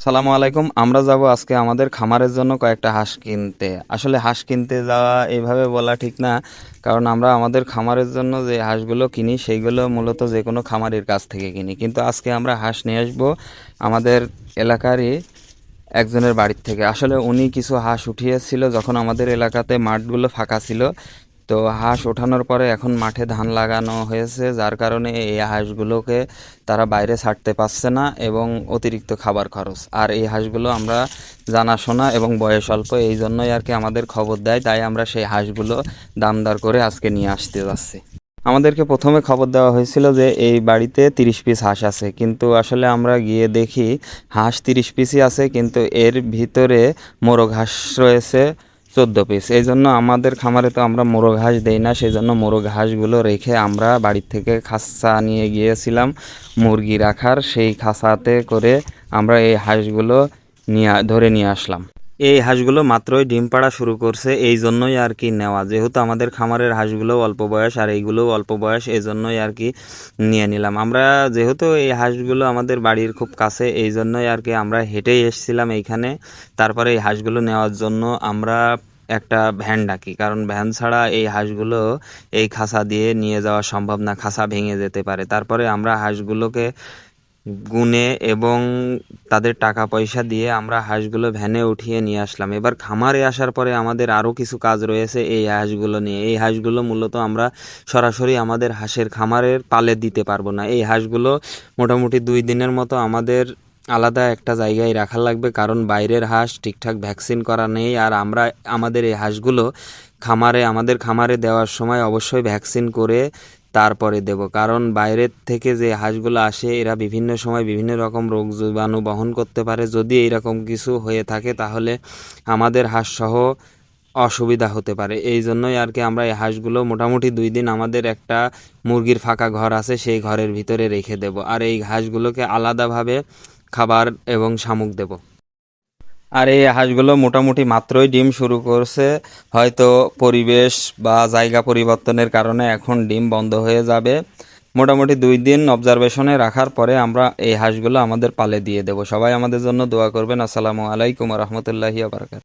সালামু আলাইকুম। আমরা যাব আজকে আমাদের খামারের জন্য কয়েকটা হাঁস কিনতে। আসলে হাঁস কিনতে যাওয়া এইভাবে বলা ঠিক না, কারণ আমরা আমাদের খামারের জন্য যে হাঁসগুলো কিনি সেইগুলো মূলত যে কোনো খামারের কাছ থেকে কিনি। কিন্তু আজকে আমরা হাঁস নিয়ে আসবো আমাদের এলাকারই একজনের বাড়ির থেকে। আসলে উনি কিছু হাঁস উঠিয়েছিল যখন আমাদের এলাকাতে মাঠগুলো ফাঁকা ছিল। তো হাঁস ওঠানোর পরে এখন মাঠে ধান লাগানো হয়েছে, যার কারণে এই হাঁসগুলোকে তারা বাইরে ছাড়তে পারছে না এবং অতিরিক্ত খাবার খরচ। আর এই হাঁসগুলো আমরা জানাশোনা এবং বয়স অল্প, এই জন্যই আর কি আমাদের খবর দেয়, তাই আমরা সেই হাঁসগুলো দামদার করে আজকে নিয়ে আসতে যাচ্ছি। আমাদেরকে প্রথমে খবর দেওয়া হয়েছিল যে এই বাড়িতে 30 পিস হাঁস আছে, কিন্তু আসলে আমরা গিয়ে দেখি হাঁস 30 পিসই আছে, কিন্তু এর ভিতরে মোরগ হাঁস রয়েছে 14 পিস। এই জন্য আমাদের খামারে তো আমরা মোরগ হাঁস দেই না, সেই জন্য মোরগ হাঁসগুলো রেখে আমরা বাড়ির থেকে খাঁচা নিয়ে গিয়েছিলাম মুরগি রাখার। সেই খাঁচাতে করে আমরা এই হাঁসগুলো ধরে নিয়ে আসলাম। এই হাঁসগুলো মাত্রই ডিম পাড়া শুরু করছে, এই জন্যই আর কি নেওয়া। যেহেতু আমাদের খামারের হাঁসগুলোও অল্প বয়স আর এইগুলোও অল্প বয়স, এই জন্যই আর কি নিয়ে নিলাম আমরা। যেহেতু এই হাঁসগুলো আমাদের বাড়ির খুব কাছে, এই জন্যই আর কি আমরা হেঁটেই এসেছিলাম এইখানে। তারপরে এই হাঁসগুলো নেওয়ার জন্য আমরা একটা ভ্যান ডাকি, কারণ ভ্যান ছাড়া এই হাঁসগুলো এই খাঁচা দিয়ে নিয়ে যাওয়া সম্ভব না, খাঁচা ভেঙে যেতে পারে। তারপরে আমরা হাঁসগুলোকে গুনে এবং তাদের টাকা পয়সা দিয়ে আমরা হাঁসগুলো ভ্যানে উঠিয়ে নিয়ে আসলাম। এবার খামারে আসার পরে আমাদের আরও কিছু কাজ রয়েছে এই হাঁসগুলো নিয়ে। এই হাঁসগুলো মূলত আমরা সরাসরি আমাদের হাঁসের খামারের পালে দিতে পারবো না। এই হাঁসগুলো মোটামুটি 2 দিনের মতো আমাদের আলাদা একটা জায়গায় রাখা লাগবে, কারণ বাইরের হাঁস ঠিকঠাক ভ্যাকসিন করা নেই। আর আমরা আমাদের এই হাঁসগুলো আমাদের খামারে দেওয়ার সময় অবশ্যই ভ্যাকসিন করে তারপরে দেব, কারণ বাইরের থেকে যে হাঁসগুলো আসে এরা বিভিন্ন সময় বিভিন্ন রকম রোগ জীবাণু বহন করতে পারে। যদি এইরকম কিছু হয়ে থাকে তাহলে আমাদের হাঁস সহ অসুবিধা হতে পারে। এই জন্যই আর কি আমরা এই হাঁসগুলো মোটামুটি 2 দিন আমাদের একটা মুরগির ফাঁকা ঘর আছে, সেই ঘরের ভিতরে রেখে দেব। আর এই হাঁসগুলোকে আলাদাভাবে খাবার এবং শামুক দেব। আর এই হাঁসগুলো মোটামুটি মাত্রই ডিম শুরু করছে, হয়তো পরিবেশ বা জায়গা পরিবর্তনের কারণে এখন ডিম বন্ধ হয়ে যাবে। মোটামুটি 2 দিন অবজারভেশনে রাখার পরে আমরা এই হাঁসগুলো আমাদের পালে দিয়ে দেব। সবাই আমাদের জন্য দোয়া করবেন। আসসালামু আলাইকুম রহমতুল্লাহি ওয়া বারাকাতুহু।